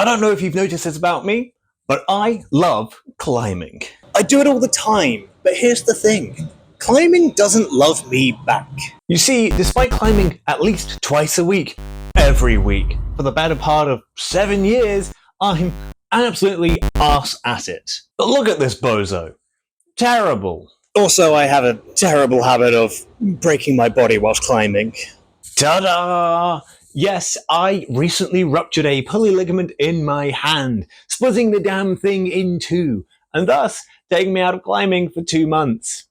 don't know if you've noticed this about me, but I love climbing. I do it all the time, but here's the thing. Climbing doesn't love me back. You see, despite climbing at least twice a week, every week, for the better part of 7 years, I'm absolutely arse at it. But look at this bozo. Terrible. Also, I have a terrible habit of breaking my body whilst climbing. Ta-da! Yes, I recently ruptured a pulley ligament in my hand, splitting the damn thing in two, and thus taking me out of climbing for 2 months.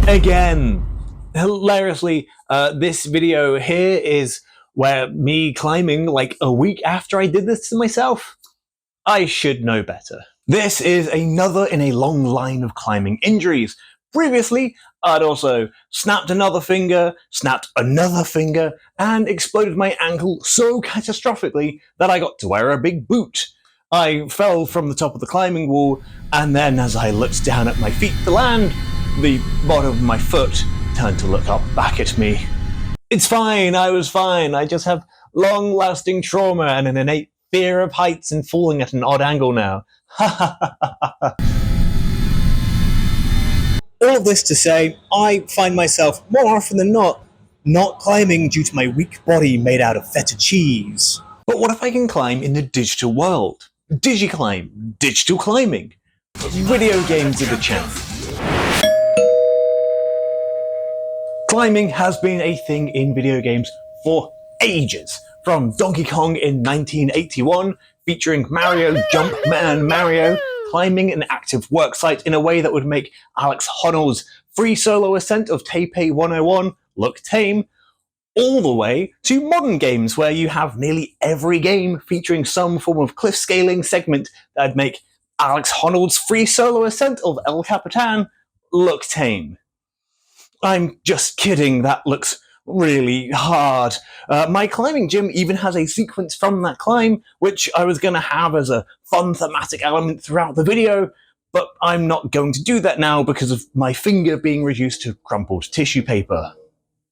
Again. Hilariously, this video here is where me climbing like a week after I did this to myself. I should know better. This is another in a long line of climbing injuries. Previously, I'd also snapped another finger, snapped another finger, and exploded my ankle so catastrophically that I got to wear a big boot. I fell from the top of the climbing wall, and then as I looked down at my feet to land, the bottom of my foot turned to look up back at me. It's fine, I was fine. I just have long-lasting trauma and an innate fear of heights and falling at an odd angle now. Ha ha ha ha ha. All of this to say, I find myself more often than not climbing due to my weak body made out of feta cheese. But what if I can climb in the digital world? Digiclimb, digital climbing. Video games are the champ. Climbing has been a thing in video games for ages. From Donkey Kong in 1981, featuring Mario Jumpman Mario, climbing an active worksite in a way that would make Alex Honnold's free solo ascent of Taipei 101 look tame, all the way to modern games where you have nearly every game featuring some form of cliff scaling segment that'd make Alex Honnold's free solo ascent of El Capitan look tame. I'm just kidding, that looks really hard. My climbing gym even has a sequence from that climb, which I was going to have as a fun thematic element throughout the video, but I'm not going to do that now because of my finger being reduced to crumpled tissue paper.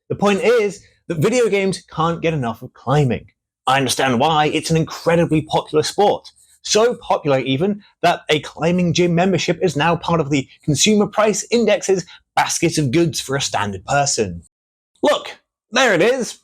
The point is that video games can't get enough of climbing. I understand why. It's an incredibly popular sport. So popular even that a climbing gym membership is now part of the Consumer Price Index's basket of goods for a standard person. Look, there it is.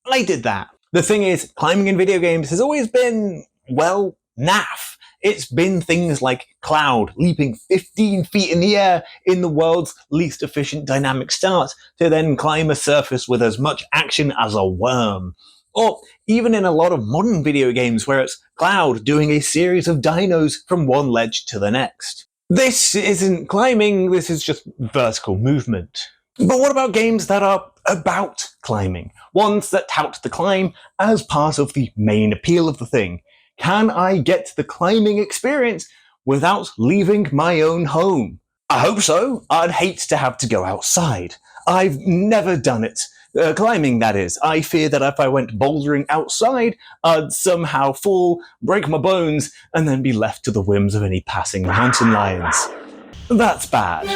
I did that. The thing is, climbing in video games has always been, well, naff. It's been things like Cloud leaping 15 feet in the air in the world's least efficient dynamic start to then climb a surface with as much action as a worm. Or even in a lot of modern video games where it's Cloud doing a series of dinos from one ledge to the next. This isn't climbing, this is just vertical movement. But what about games that are about climbing? Ones that tout the climb as part of the main appeal of the thing. Can I get the climbing experience without leaving my own home? I hope so. I'd hate to have to go outside. I've never done it. Climbing, that is. I fear that if I went bouldering outside, I'd somehow fall, break my bones, and then be left to the whims of any passing mountain lions. That's bad.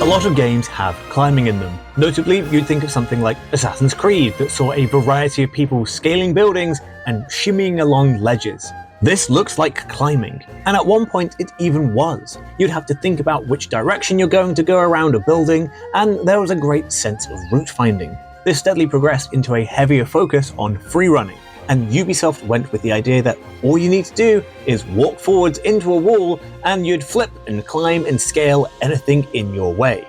A lot of games have climbing in them. Notably, you'd think of something like Assassin's Creed that saw a variety of people scaling buildings and shimmying along ledges. This looks like climbing, and at one point it even was. You'd have to think about which direction you're going to go around a building, and there was a great sense of route finding. This steadily progressed into a heavier focus on free running, and Ubisoft went with the idea that all you need to do is walk forwards into a wall and you'd flip and climb and scale anything in your way.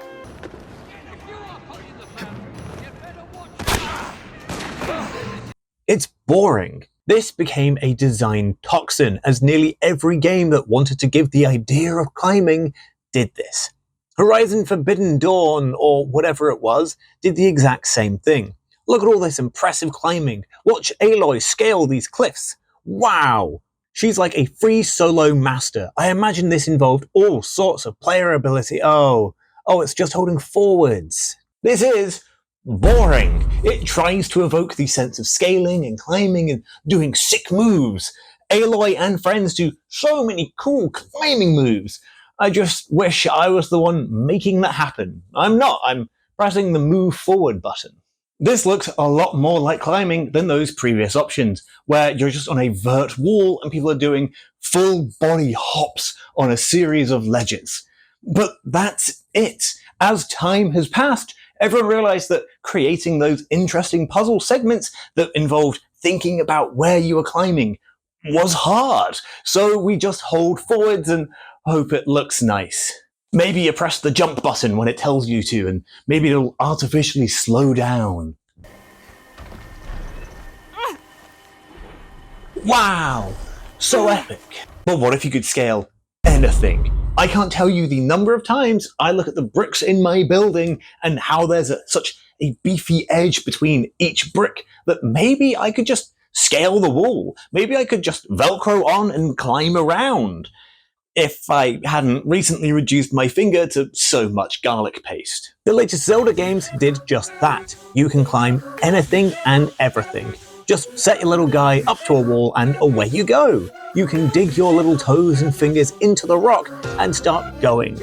It's boring. This became a design toxin, as nearly every game that wanted to give the idea of climbing did this. Horizon Forbidden Dawn, or whatever it was, did the exact same thing. Look at all this impressive climbing. Watch Aloy scale these cliffs. Wow! She's like a free solo master. I imagine this involved all sorts of player ability. Oh, it's just holding forwards. This is boring. It tries to evoke the sense of scaling and climbing and doing sick moves. Aloy and friends do so many cool climbing moves. I just wish I was the one making that happen. I'm not. I'm pressing the move forward button. This looks a lot more like climbing than those previous options, where you're just on a vert wall and people are doing full body hops on a series of ledges. But that's it. As time has passed, everyone realized that creating those interesting puzzle segments that involved thinking about where you were climbing was hard. So we just hold forwards and hope it looks nice. Maybe you press the jump button when it tells you to, and maybe it'll artificially slow down. Wow! So epic. But what if you could scale anything? I can't tell you the number of times I look at the bricks in my building and how there's such a beefy edge between each brick that maybe I could just scale the wall. Maybe I could just Velcro on and climb around. If I hadn't recently reduced my finger to so much garlic paste. The latest Zelda games did just that. You can climb anything and everything. Just set your little guy up to a wall and away you go. You can dig your little toes and fingers into the rock and start going.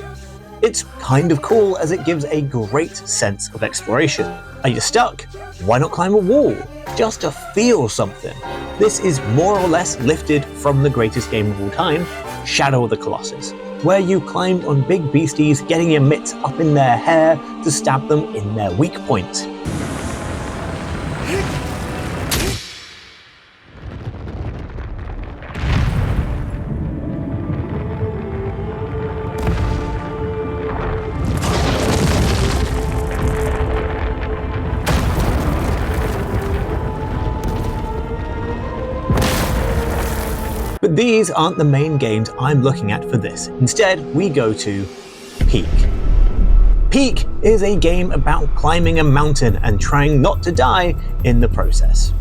It's kind of cool as it gives a great sense of exploration. Are you stuck? Why not climb a wall? Just to feel something. This is more or less lifted from the greatest game of all time, Shadow of the Colossus, where you climbed on big beasties, getting your mitts up in their hair to stab them in their weak point. But these aren't the main games I'm looking at for this. Instead, we go to Peak. Peak is a game about climbing a mountain and trying not to die in the process.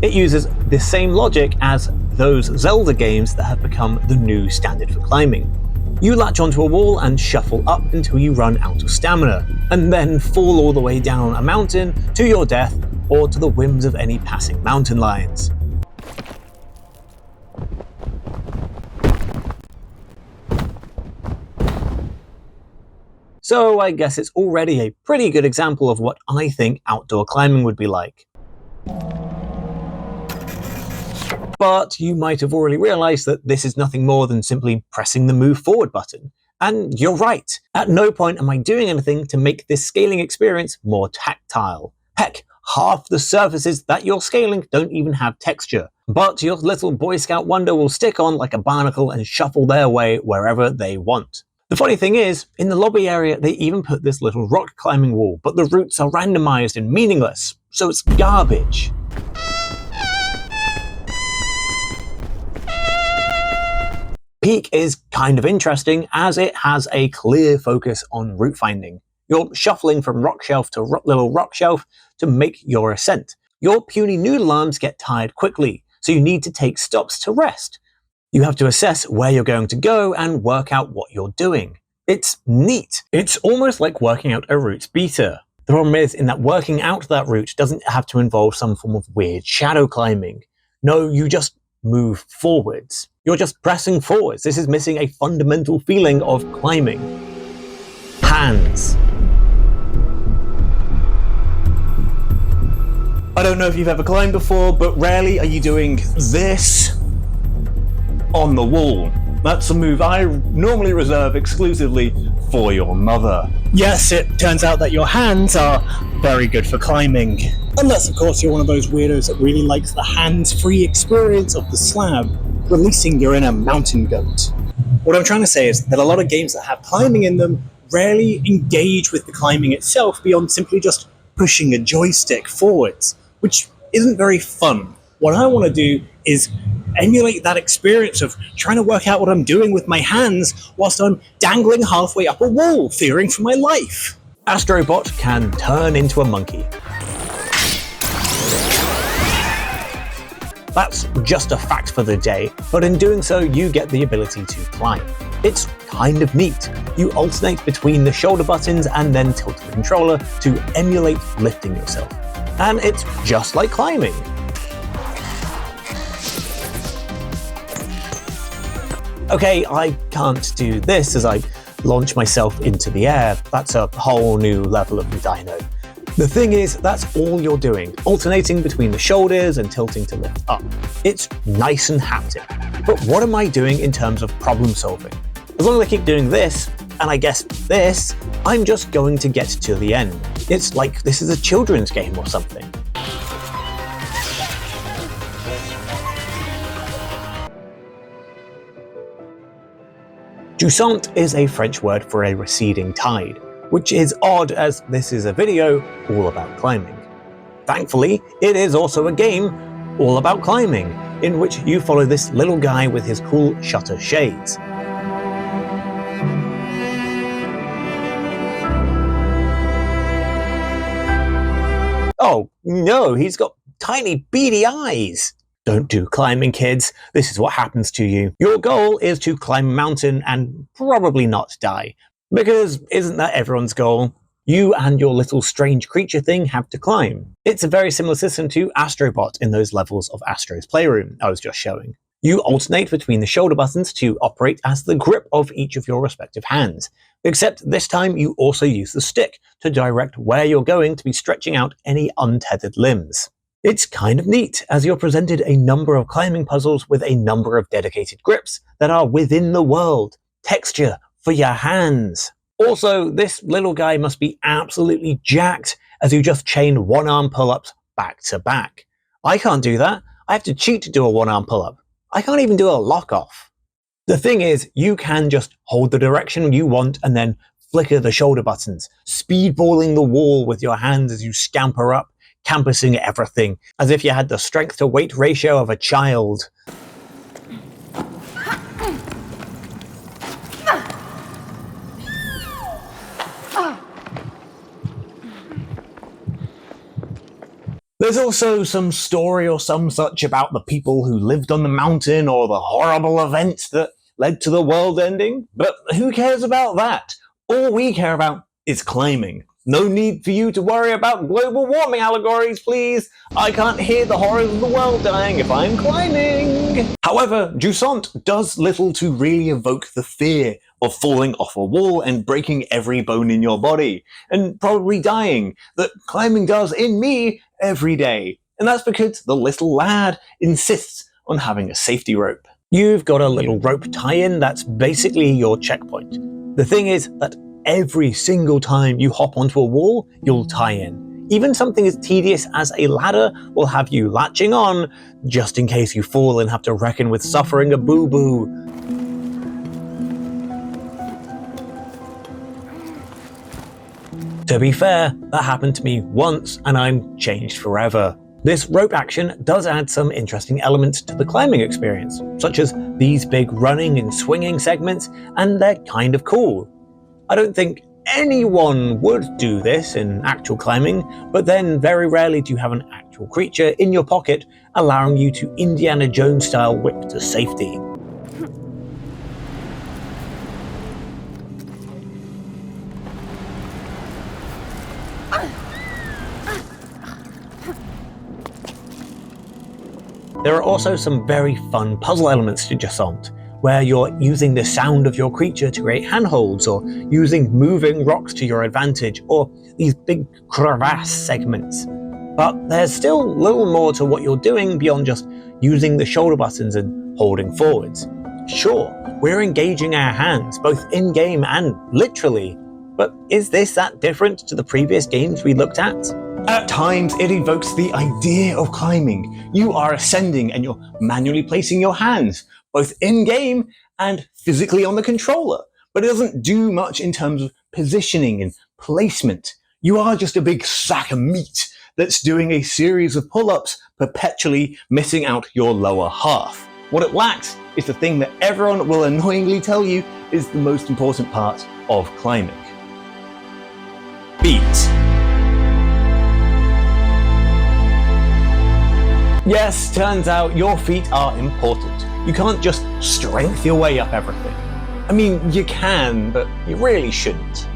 It uses the same logic as those Zelda games that have become the new standard for climbing. You latch onto a wall and shuffle up until you run out of stamina, and then fall all the way down a mountain to your death or to the whims of any passing mountain lions. So I guess it's already a pretty good example of what I think outdoor climbing would be like. But you might have already realized that this is nothing more than simply pressing the move forward button. And you're right. At no point am I doing anything to make this scaling experience more tactile. Heck, half the surfaces that you're scaling don't even have texture. But your little Boy Scout wonder will stick on like a barnacle and shuffle their way wherever they want. The funny thing is, in the lobby area they even put this little rock climbing wall, but the routes are randomized and meaningless, so it's garbage. Peak is kind of interesting as it has a clear focus on route finding. You're shuffling from rock shelf to little rock shelf to make your ascent. Your puny noodle arms get tired quickly, so you need to take stops to rest. You have to assess where you're going to go and work out what you're doing. It's neat. It's almost like working out a route beta. The problem is, in that working out that route doesn't have to involve some form of weird shadow climbing. No, you just move forwards. You're just pressing forwards. This is missing a fundamental feeling of climbing. Hands. I don't know if you've ever climbed before, but rarely are you doing this on the wall. That's a move I normally reserve exclusively for your mother. Yes, it turns out that your hands are very good for climbing. Unless, of course, you're one of those weirdos that really likes the hands-free experience of the slab, releasing your inner mountain goat. What I'm trying to say is that a lot of games that have climbing in them rarely engage with the climbing itself beyond simply just pushing a joystick forwards, which isn't very fun. What I want to do is emulate that experience of trying to work out what I'm doing with my hands whilst I'm dangling halfway up a wall, fearing for my life. Astrobot can turn into a monkey. That's just a fact for the day, but in doing so you get the ability to climb. It's kind of neat. You alternate between the shoulder buttons and then tilt the controller to emulate lifting yourself. And it's just like climbing. Okay, I can't do this as I launch myself into the air. That's a whole new level of dino. The thing is, that's all you're doing, alternating between the shoulders and tilting to lift up. It's nice and haptic. But what am I doing in terms of problem solving? As long as I keep doing this, and I guess this, I'm just going to get to the end. It's like this is a children's game or something. Jusant is a French word for a receding tide, which is odd as this is a video all about climbing. Thankfully, it is also a game all about climbing, in which you follow this little guy with his cool shutter shades. Oh no, he's got tiny beady eyes! Don't do climbing, kids. This is what happens to you. Your goal is to climb a mountain and probably not die. Because isn't that everyone's goal? You and your little strange creature thing have to climb. It's a very similar system to Astrobot in those levels of Astro's Playroom I was just showing. You alternate between the shoulder buttons to operate as the grip of each of your respective hands. Except this time you also use the stick to direct where you're going to be stretching out any untethered limbs. It's kind of neat, as you're presented a number of climbing puzzles with a number of dedicated grips that are within the world. Texture for your hands. Also, this little guy must be absolutely jacked as you just chain one-arm pull-ups back to back. I can't do that. I have to cheat to do a one-arm pull-up. I can't even do a lock-off. The thing is, you can just hold the direction you want and then flicker the shoulder buttons, speedballing the wall with your hands as you scamper up, campusing everything, as if you had the strength to weight ratio of a child. There's also some story or some such about the people who lived on the mountain or the horrible events that led to the world ending, but who cares about that? All we care about is climbing. No need for you to worry about global warming allegories, please. I can't hear the horrors of the world dying if I'm climbing. However, Jusant does little to really evoke the fear of falling off a wall and breaking every bone in your body, and probably dying, that climbing does in me every day. And that's because the little lad insists on having a safety rope. You've got a little rope tie-in that's basically your checkpoint. The thing is that every single time you hop onto a wall, you'll tie in. Even something as tedious as a ladder will have you latching on, just in case you fall and have to reckon with suffering a boo-boo. To be fair, that happened to me once and I'm changed forever. This rope action does add some interesting elements to the climbing experience, such as these big running and swinging segments, and they're kind of cool. I don't think anyone would do this in actual climbing, but then very rarely do you have an actual creature in your pocket allowing you to Indiana Jones style whip to safety. There are also some very fun puzzle elements to Jusant, where you're using the sound of your creature to create handholds, or using moving rocks to your advantage, or these big crevasse segments. But there's still little more to what you're doing beyond just using the shoulder buttons and holding forwards. Sure, we're engaging our hands, both in-game and literally, but is this that different to the previous games we looked at? At times, it evokes the idea of climbing. You are ascending and you're manually placing your hands, both in-game and physically on the controller. But it doesn't do much in terms of positioning and placement. You are just a big sack of meat that's doing a series of pull-ups, perpetually missing out your lower half. What it lacks is the thing that everyone will annoyingly tell you is the most important part of climbing. Feet. Yes, turns out your feet are important. You can't just strength your way up everything. I mean, you can, but you really shouldn't.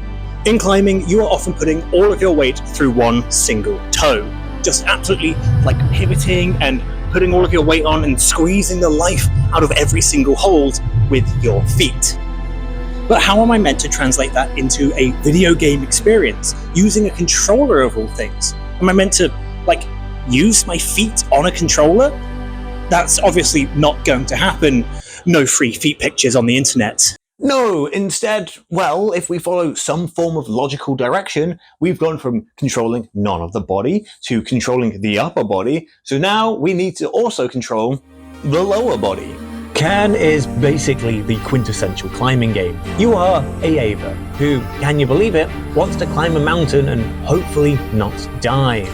In climbing, you are often putting all of your weight through one single toe. Just absolutely like pivoting and putting all of your weight on and squeezing the life out of every single hold. with your feet. But how am I meant to translate that into a video game experience, using a controller of all things? Am I meant to, use my feet on a controller? That's obviously not going to happen. No free feet pictures on the internet. No, instead, well, if we follow some form of logical direction, we've gone from controlling none of the body to controlling the upper body, so now we need to also control the lower body. Cairn is basically the quintessential climbing game. You are a Ava, who, can you believe it, wants to climb a mountain and hopefully not die.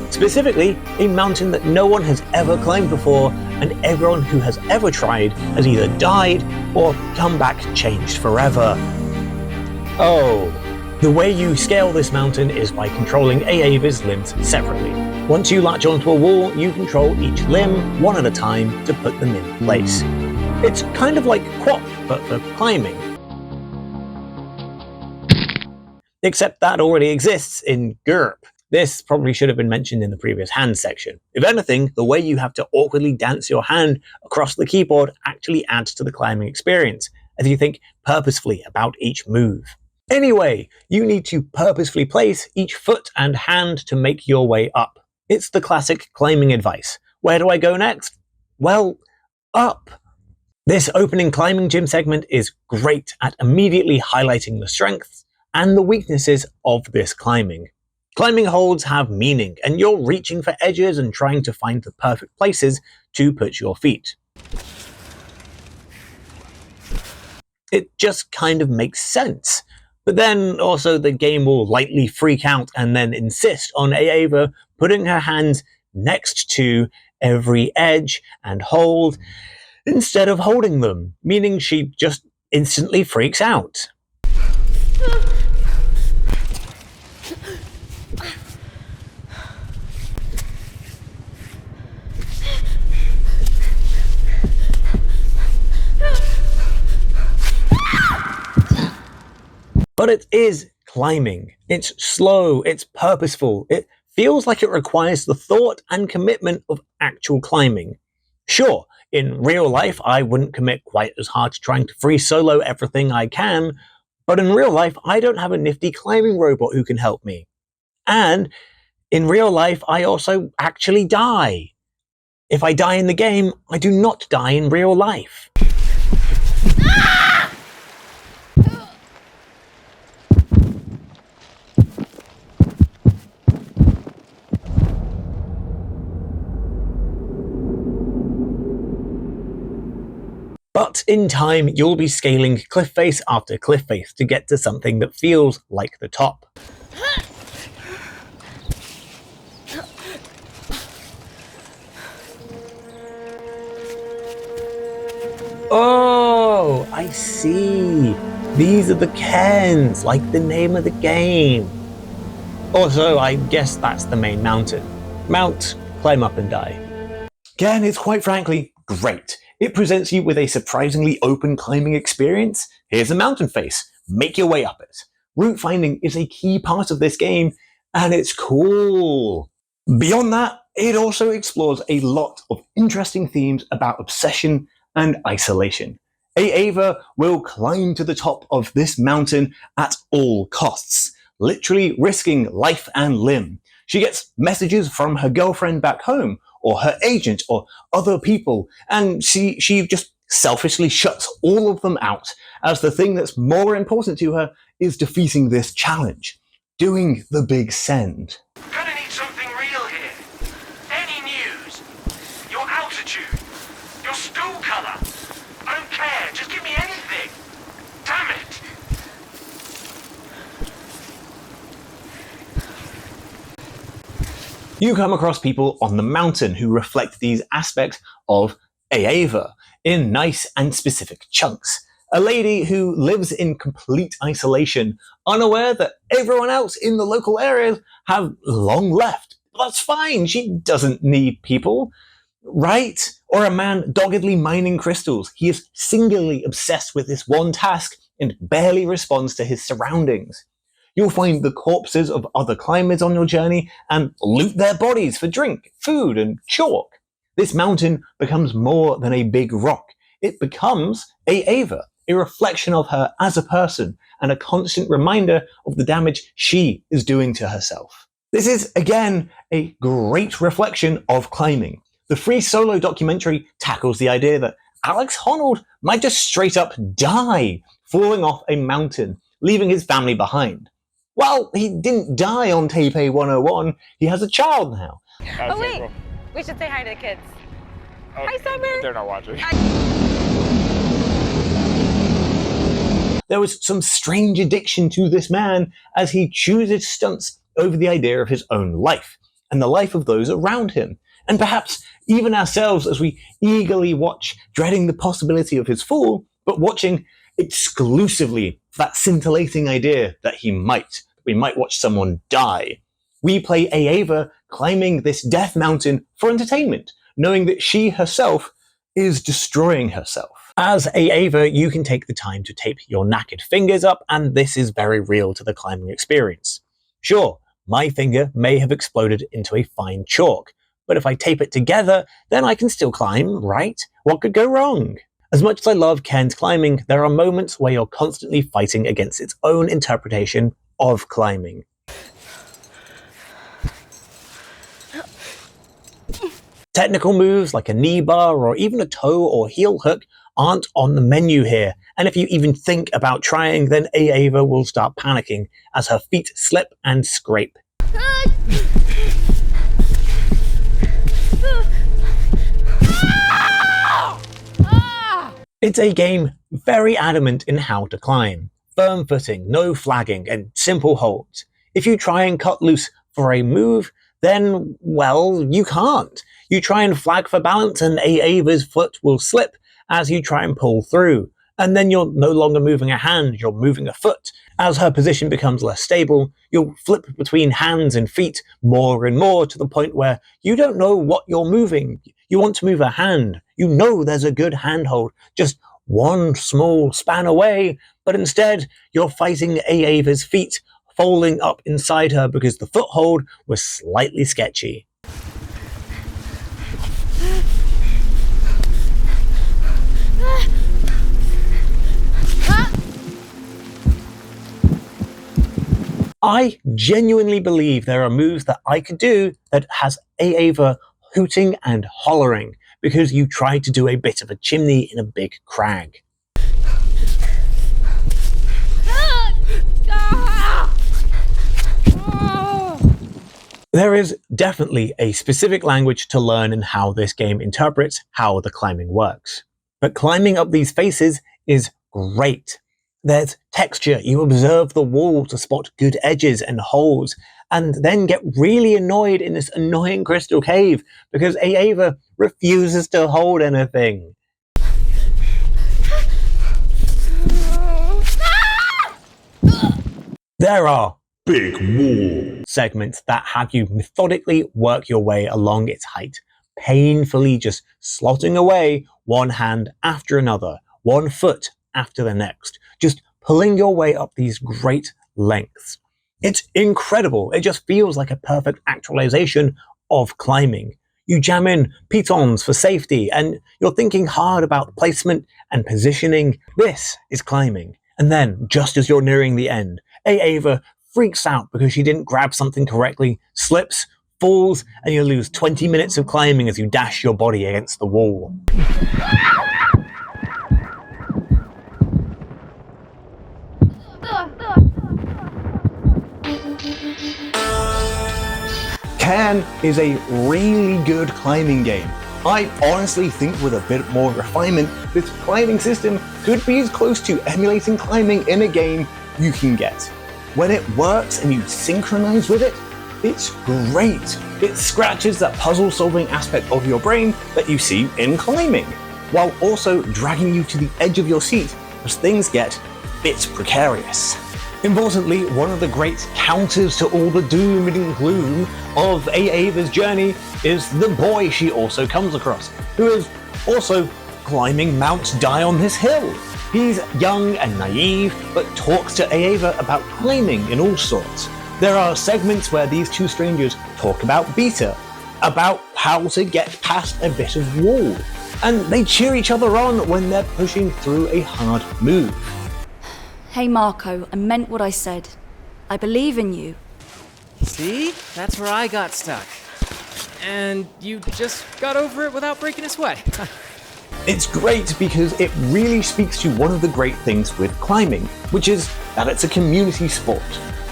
Specifically, a mountain that no one has ever climbed before, and everyone who has ever tried has either died or come back changed forever. Oh, the way you scale this mountain is by controlling Ava's limbs separately. Once you latch onto a wall, you control each limb one at a time to put them in place. It's kind of like QWOP, but for climbing. Except that already exists in GURP. This probably should have been mentioned in the previous hand section. If anything, the way you have to awkwardly dance your hand across the keyboard actually adds to the climbing experience, as you think purposefully about each move. Anyway, you need to purposefully place each foot and hand to make your way up. It's the classic climbing advice. Where do I go next? Well, up. This opening climbing gym segment is great at immediately highlighting the strengths and the weaknesses of this climbing. Climbing holds have meaning, and you're reaching for edges and trying to find the perfect places to put your feet. It just kind of makes sense. But then also the game will lightly freak out and then insist on Ava putting her hands next to every edge and hold instead of holding them, meaning she just instantly freaks out. But it is climbing. It's slow, it's purposeful, it feels like it requires the thought and commitment of actual climbing. Sure, in real life I wouldn't commit quite as hard to trying to free solo everything I can, but in real life I don't have a nifty climbing robot who can help me. And in real life I also actually die. If I die in the game, I do not die in real life. But in time, you'll be scaling cliff face after cliff face to get to something that feels like the top. Oh, I see. These are the cairns, like the name of the game. Also, I guess that's the main mountain. Mount, climb up and die. Cairn is quite frankly great. It presents you with a surprisingly open climbing experience. Here's a mountain face. Make your way up it. Route finding is a key part of this game, and it's cool. Beyond that, it also explores a lot of interesting themes about obsession and isolation. Ava will climb to the top of this mountain at all costs, literally risking life and limb. She gets messages from her girlfriend back home, or her agent, or other people, and she just selfishly shuts all of them out, as the thing that's more important to her is defeating this challenge, doing the big send. Gonna need something real here. Any news? Your altitude? Your stool colour? I don't care, just give me anything. Damn it! You come across people on the mountain who reflect these aspects of Ava in nice and specific chunks. A lady who lives in complete isolation, unaware that everyone else in the local areas have long left. That's fine, she doesn't need people, right? Or a man doggedly mining crystals. He is singularly obsessed with this one task and barely responds to his surroundings. You'll find the corpses of other climbers on your journey and loot their bodies for drink, food, and chalk. This mountain becomes more than a big rock. it becomes Ava, a reflection of her as a person and a constant reminder of the damage she is doing to herself. This is, again, a great reflection of climbing. The free solo documentary tackles the idea that Alex Honnold might just straight up die falling off a mountain, leaving his family behind. Well, he didn't die on Taipei 101, he has a child now. Oh wait, we should say hi to the kids. Oh, Hi, Summer. They're not watching. There was some strange addiction to this man as he chooses stunts over the idea of his own life and the life of those around him, and perhaps even ourselves as we eagerly watch, dreading the possibility of his fall, but watching exclusively for that scintillating idea that we might watch someone die. We play Ava climbing this death mountain for entertainment, knowing that she herself is destroying herself. As Ava, you can take the time to tape your knackered fingers up, and this is very real to the climbing experience. Sure, my finger may have exploded into a fine chalk, but if I tape it together, then I can still climb, right? What could go wrong? As much as I love Cairn's climbing, there are moments where you're constantly fighting against its own interpretation of climbing. Technical moves like a knee bar or even a toe or heel hook aren't on the menu here, and if you even think about trying, then Ava will start panicking as her feet slip and scrape. It's a game very adamant in how to climb. Firm footing, no flagging, and simple holds. If you try and cut loose for a move, then, well, you can't. You try and flag for balance and Ava's foot will slip as you try and pull through. And then you're no longer moving a hand, you're moving a foot. As her position becomes less stable, you'll flip between hands and feet more and more to the point where you don't know what you're moving. You want to move a hand. You know there's a good handhold just one small span away, but instead you're fighting Ava's feet, folding up inside her because the foothold was slightly sketchy. I genuinely believe there are moves that I could do that has Ava hooting and hollering because you tried to do a bit of a chimney in a big crag. There is definitely a specific language to learn in how this game interprets how the climbing works. But climbing up these faces is great. There's texture, you observe the wall to spot good edges and holes, and then get really annoyed in this annoying crystal cave because Ava refuses to hold anything. There are big wall segments that have you methodically work your way along its height, painfully just slotting away one hand after another, one foot after the next, just pulling your way up these great lengths. It's incredible. It just feels like a perfect actualization of climbing. You jam in pitons for safety and you're thinking hard about placement and positioning. This is climbing. And then, just as you're nearing the end, Ava freaks out because she didn't grab something correctly, slips, falls, and you lose 20 minutes of climbing as you dash your body against the wall. Cairn is a really good climbing game. I honestly think with a bit more refinement, this climbing system could be as close to emulating climbing in a game you can get. When it works and you synchronize with it, it's great. It scratches that puzzle-solving aspect of your brain that you see in climbing, while also dragging you to the edge of your seat as things get a bit precarious. Importantly, one of the great counters to all the doom and gloom of Ava's journey is the boy she also comes across, who is also climbing Mount Die on this hill. He's young and naive, but talks to Ava about climbing in all sorts. There are segments where these two strangers talk about beta, about how to get past a bit of wall. and they cheer each other on when they're pushing through a hard move. Hey Marco, I meant what I said. I believe in you. See? That's where I got stuck. And you just got over it without breaking a sweat. It's great because it really speaks to one of the great things with climbing, which is that it's a community sport.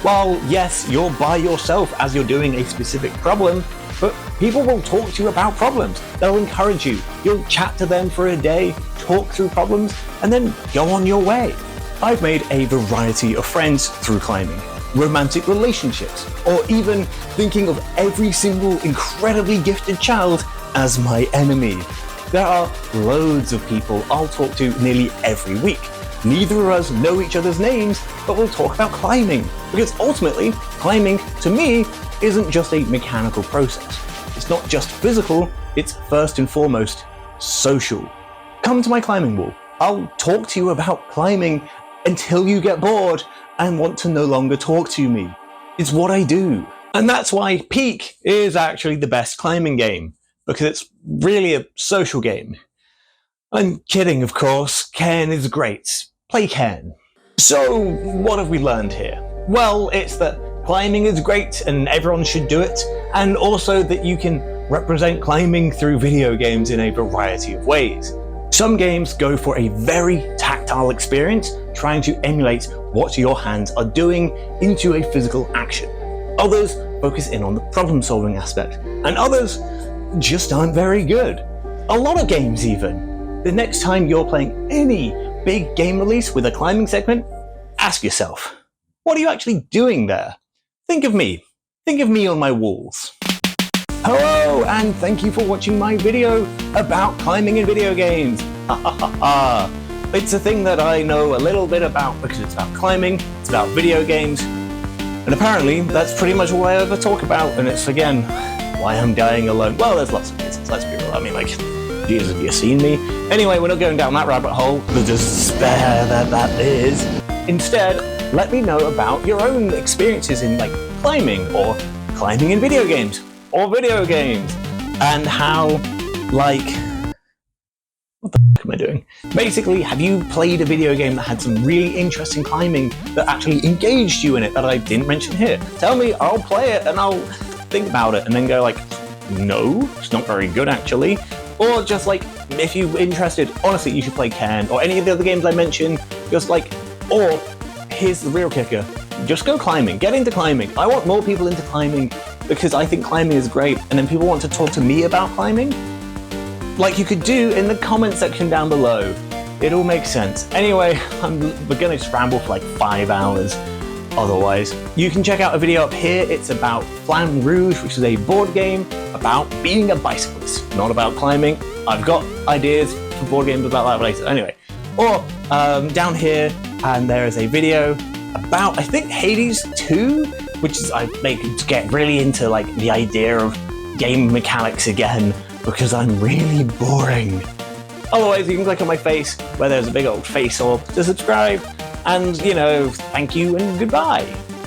While yes, you're by yourself as you're doing a specific problem, but people will talk to you about problems. They'll encourage you. You'll chat to them for a day, talk through problems, and then go on your way. I've made a variety of friends through climbing. Romantic relationships, or even thinking of every single incredibly gifted child as my enemy. There are loads of people I'll talk to nearly every week. Neither of us know each other's names, but we'll talk about climbing. Because ultimately, climbing, to me, isn't just a mechanical process. It's not just physical, it's first and foremost social. Come to my climbing wall. I'll talk to you about climbing until you get bored and want to no longer talk to me. It's what I do. And that's why Peak is actually the best climbing game, because it's really a social game. I'm kidding, of course. Cairn is great. Play Cairn. So, what have we learned here? Well, it's that climbing is great and everyone should do it, and also that you can represent climbing through video games in a variety of ways. Some games go for a very tactile experience, trying to emulate what your hands are doing into a physical action. Others focus in on the problem-solving aspect, and others just aren't very good. A lot of games even. The next time you're playing any big game release with a climbing segment, ask yourself, what are you actually doing there? Think of me. Think of me on my walls. Hello, and thank you for watching my video about climbing in video games. It's a thing that I know a little bit about because it's about climbing, it's about video games, and apparently that's pretty much all I ever talk about, and it's, again, why I'm dying alone. Well, there's lots of reasons, let's be real. I mean, like, Jesus, have you seen me? Anyway, we're not going down that rabbit hole, the despair that is. Instead, let me know about your own experiences in, like, climbing, or climbing in video games, or video games, and how, like, what the f*** am I doing? Basically, have you played a video game that had some really interesting climbing that actually engaged you in it that I didn't mention here? Tell me, I'll play it and I'll think about it and then go like, no, it's not very good actually. Or just like, if you're interested, honestly, you should play Cairn or any of the other games I mentioned, just like, or here's the real kicker, just go climbing, get into climbing. I want more people into climbing because I think climbing is great, and then people want to talk to me about climbing, like you could do in the comment section down below. It all makes sense. Anyway, we're gonna scramble for like 5 hours otherwise. You can check out a video up here. It's about Flamme Rouge, which is a board game about being a bicyclist, not about climbing. I've got ideas for board games about that later. Anyway, or down here, and there is a video about, I think, Hades 2, which is, I make to get really into like the idea of game mechanics again, because I'm really boring. Otherwise, you can click on my face where there's a big old face orb to subscribe, and, you know, thank you and goodbye.